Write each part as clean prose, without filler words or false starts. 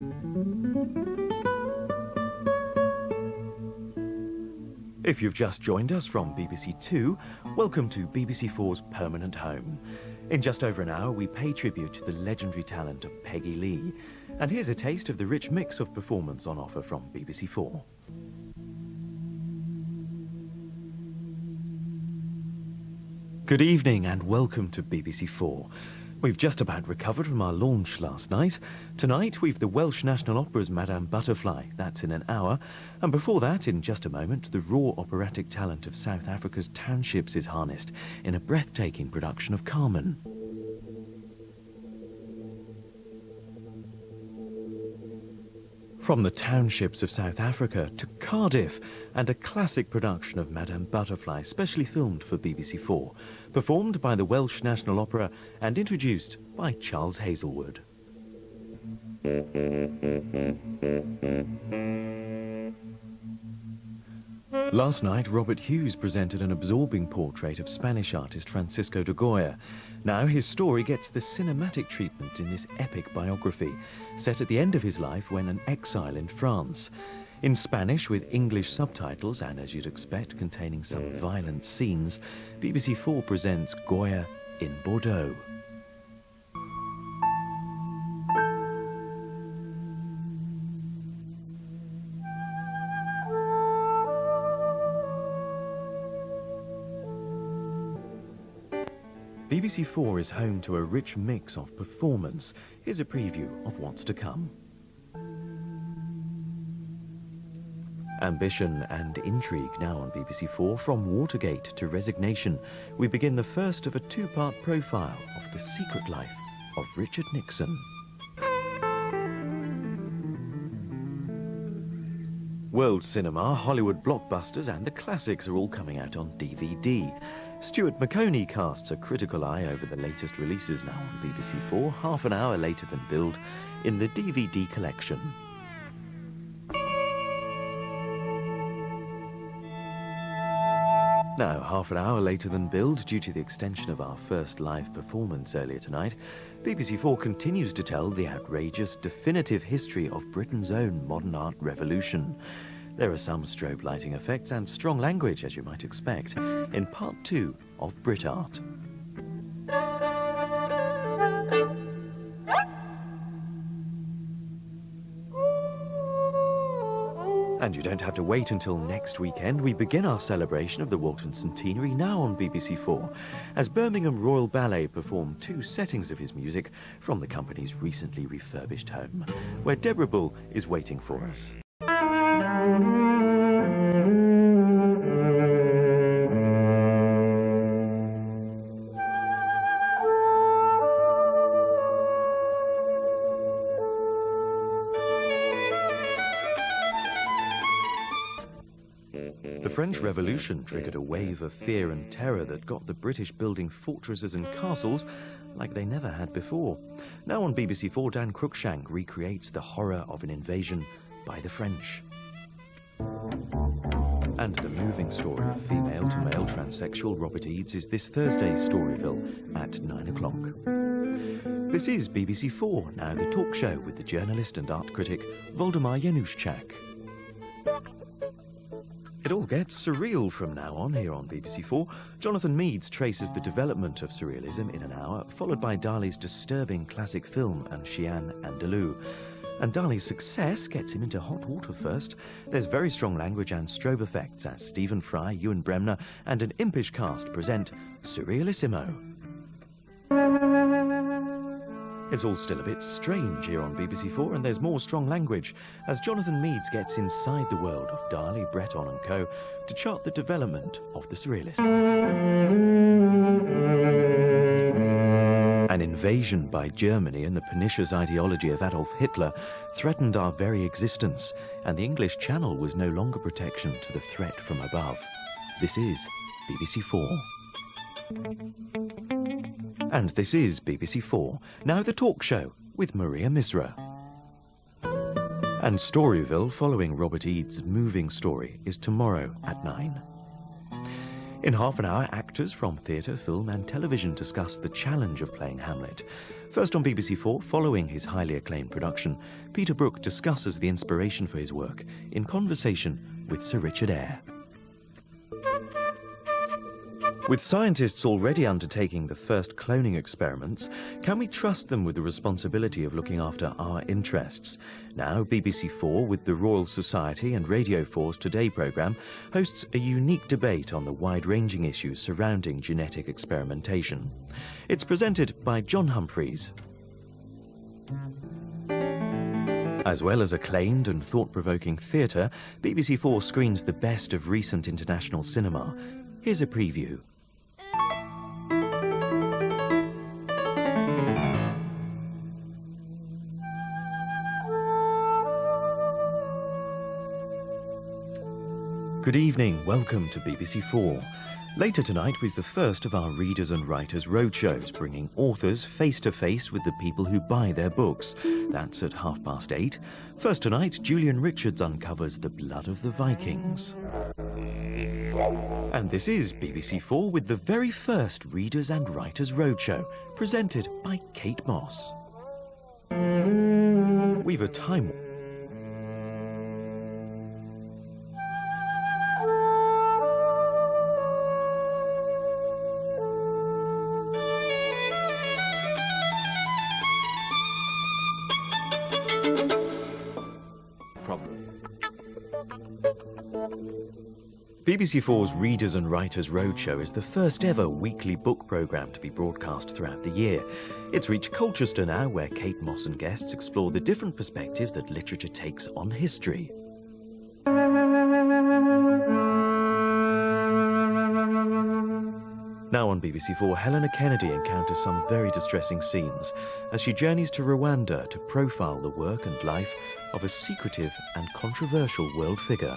If you've just joined us from BBC Two, welcome to BBC Four's Permanent Home. In just over an hour, we pay tribute to the legendary talent of Peggy Lee. And here's a taste of the rich mix of performance on offer from BBC Four. Good evening and welcome to BBC Four. We've just about recovered from our launch last night. Tonight we've the Welsh National Opera's Madame Butterfly, that's in an hour. And before that, in just a moment, the raw operatic talent of South Africa's townships is harnessed in a breathtaking production of Carmen. From the townships of South Africa to Cardiff, and a classic production of Madame Butterfly, specially filmed for BBC Four, performed by the Welsh National Opera and introduced by Charles Hazelwood. Last night, Robert Hughes presented an absorbing portrait of Spanish artist Francisco de Goya. Now his story gets the cinematic treatment in this epic biography, set at the end of his life when an exile in France. In Spanish with English subtitles and, as you'd expect, containing some violent scenes, BBC Four presents Goya in Bordeaux. BBC Four is home to a rich mix of performance. Here's a preview of what's to come. Ambition and intrigue now on BBC Four. From Watergate to Resignation, we begin the first of a two-part profile of the secret life of Richard Nixon. World cinema, Hollywood blockbusters and the classics are all coming out on DVD. Stuart Maconie casts a critical eye over the latest releases now on BBC Four, half an hour later than billed, in the DVD collection. Now, half an hour later than billed, due to the extension of our first live performance earlier tonight, BBC Four continues to tell the outrageous, definitive history of Britain's own modern art revolution. There are some strobe lighting effects and strong language, as you might expect, in part two of Brit Art. And you don't have to wait until next weekend. We begin our celebration of the Walton Centenary now on BBC Four, as Birmingham Royal Ballet perform two settings of his music from the company's recently refurbished home, where Deborah Bull is waiting for us. The French Revolution triggered a wave of fear and terror that got the British building fortresses and castles like they never had before. Now on BBC Four, Dan Cruikshank recreates the horror of an invasion by the French. And the moving story of female-to-male transsexual Robert Eads is this Thursday, Storyville, at 9 o'clock. This is BBC Four, now the talk show with the journalist and art critic Voldemar Januszczak. It all gets surreal from now on here on BBC Four. Jonathan Meades traces the development of surrealism in an hour, followed by Dali's disturbing classic film Ancien Andalou. And Dali's success gets him into hot water first. There's very strong language and strobe effects as Stephen Fry, Ewan Bremner and an impish cast present Surrealissimo. It's all still a bit strange here on BBC Four, and there's more strong language as Jonathan Meades gets inside the world of Dali, Breton and co. to chart the development of the surrealist. An invasion by Germany and the pernicious ideology of Adolf Hitler threatened our very existence, and the English Channel was no longer protection to the threat from above. This is BBC Four. And this is BBC Four, now the talk show with Maria Misra. And Storyville, following Robert Eads' moving story, is tomorrow at 9. In half an hour, actors from theatre, film and television discuss the challenge of playing Hamlet. First on BBC4, following his highly acclaimed production, Peter Brook discusses the inspiration for his work in conversation with Sir Richard Eyre. With scientists already undertaking the first cloning experiments, can we trust them with the responsibility of looking after our interests? Now, BBC4, with the Royal Society and Radio 4's Today programme, hosts a unique debate on the wide-ranging issues surrounding genetic experimentation. It's presented by John Humphreys. As well as acclaimed and thought-provoking theatre, BBC4 screens the best of recent international cinema. Here's a preview. Good evening, welcome to BBC4. Later tonight we've the first of our Readers and Writers roadshows, bringing authors face to face with the people who buy their books. That's at 8:30. First tonight, Julian Richards uncovers the blood of the Vikings. And this is BBC4 with the very first Readers and Writers roadshow, presented by Kate Moss. We've a time... BBC4's Readers and Writers Roadshow is the first ever weekly book programme to be broadcast throughout the year. It's reached Colchester now, where Kate Moss and guests explore the different perspectives that literature takes on history. Now on BBC4, Helena Kennedy encounters some very distressing scenes as she journeys to Rwanda to profile the work and life of a secretive and controversial world figure.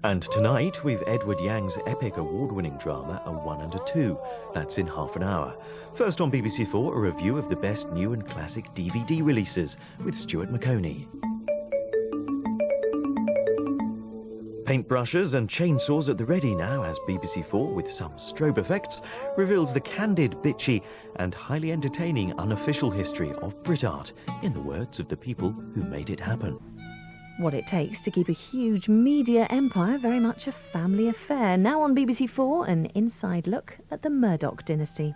And tonight we've Edward Yang's epic award-winning drama A One and a Two. That's in half an hour. First on BBC4, a review of the best new and classic DVD releases with Stuart McConey. Paintbrushes and chainsaws at the ready now as BBC4, with some strobe effects, reveals the candid, bitchy and highly entertaining unofficial history of Brit art, in the words of the people who made it happen. What it takes to keep a huge media empire very much a family affair. Now on BBC4, an inside look at the Murdoch dynasty.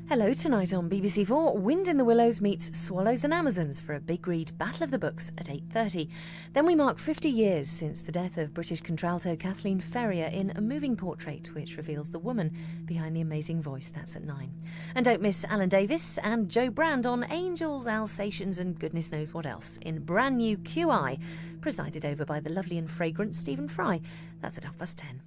Hello, tonight on BBC4, Wind in the Willows meets Swallows and Amazons for a big read Battle of the Books at 8:30. Then we mark 50 years since the death of British contralto Kathleen Ferrier in a moving portrait which reveals the woman behind the amazing voice. That's at 9. And don't miss Alan Davis and Joe Brand on angels, Alsatians and goodness knows what else in brand new QI, presided over by the lovely and fragrant Stephen Fry. That's at 10:30.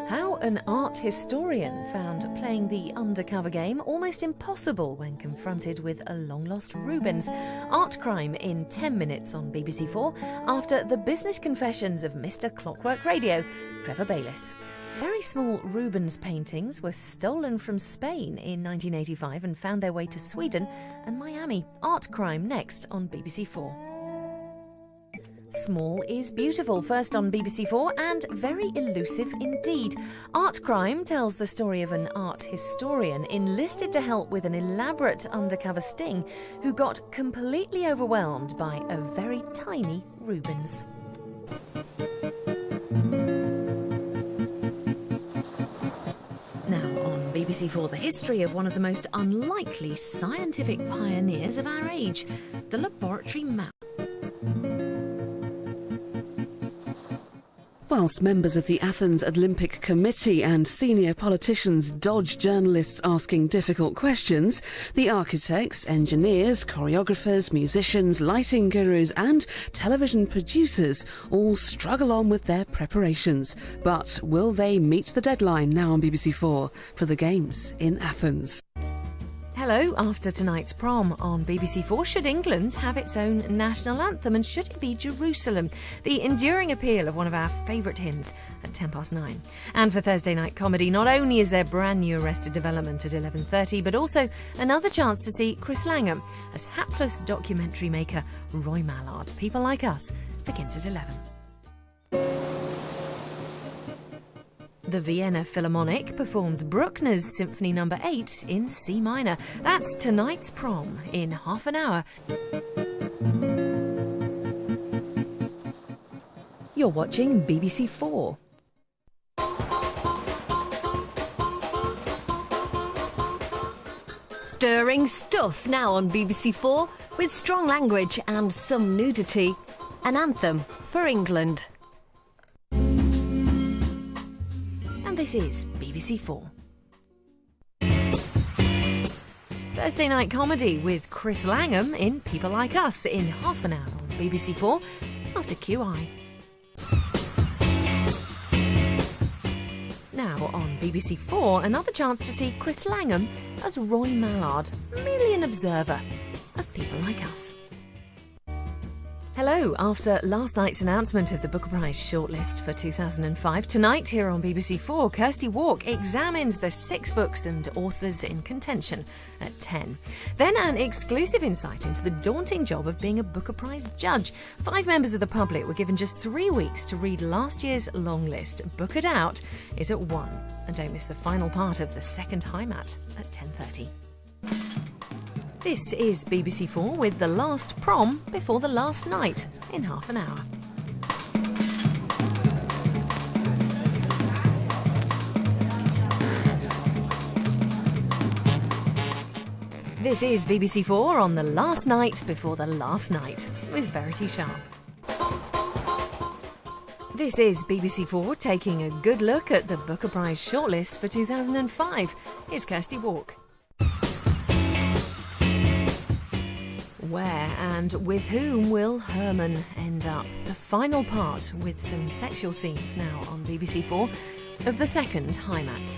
How an art historian found playing the undercover game almost impossible when confronted with a long-lost Rubens. Art crime in 10 minutes on BBC4 after the business confessions of Mr. Clockwork Radio, Trevor Bayliss. Very small Rubens paintings were stolen from Spain in 1985 and found their way to Sweden and Miami. Art crime next on BBC4. Small is beautiful, first on BBC4, and very elusive indeed. Art Crime tells the story of an art historian enlisted to help with an elaborate undercover sting who got completely overwhelmed by a very tiny Rubens. Now on BBC4, the history of one of the most unlikely scientific pioneers of our age, the laboratory mouse. Whilst members of the Athens Olympic Committee and senior politicians dodge journalists asking difficult questions, the architects, engineers, choreographers, musicians, lighting gurus and television producers all struggle on with their preparations. But will they meet the deadline now on BBC4 for the Games in Athens? Hello, after tonight's prom on BBC4, should England have its own national anthem and should it be Jerusalem? The enduring appeal of one of our favourite hymns at 9:10. And for Thursday night comedy, not only is there brand new Arrested Development at 11:30, but also another chance to see Chris Langham as hapless documentary maker Roy Mallard. People Like Us begins at 11. The Vienna Philharmonic performs Bruckner's Symphony No. 8 in C minor. That's tonight's prom in half an hour. You're watching BBC 4. Stirring stuff now on BBC 4 with strong language and some nudity. An anthem for England. And this is BBC 4. Thursday night comedy with Chris Langham in People Like Us in half an hour on BBC 4 after QI. Now on BBC 4, another chance to see Chris Langham as Roy Mallard, merely an observer of People Like Us. Hello, after last night's announcement of the Booker Prize shortlist for 2005, tonight here on BBC 4, Kirsty Walk examines the 6 books and authors in contention at 10. Then an exclusive insight into the daunting job of being a Booker Prize judge. 5 members of the public were given just 3 weeks to read last year's long list. Book It Out is at 1. And don't miss the final part of the second High Mat at 10:30. This is BBC 4 with the last prom before the last night in half an hour. This is BBC 4 on the last night before the last night with Verity Sharp. This is BBC 4 taking a good look at the Booker Prize shortlist for 2005. Here's Kirsty Walk. Where and with whom will Herman end up? The final part with some sexual scenes now on BBC 4 of the second High Mat.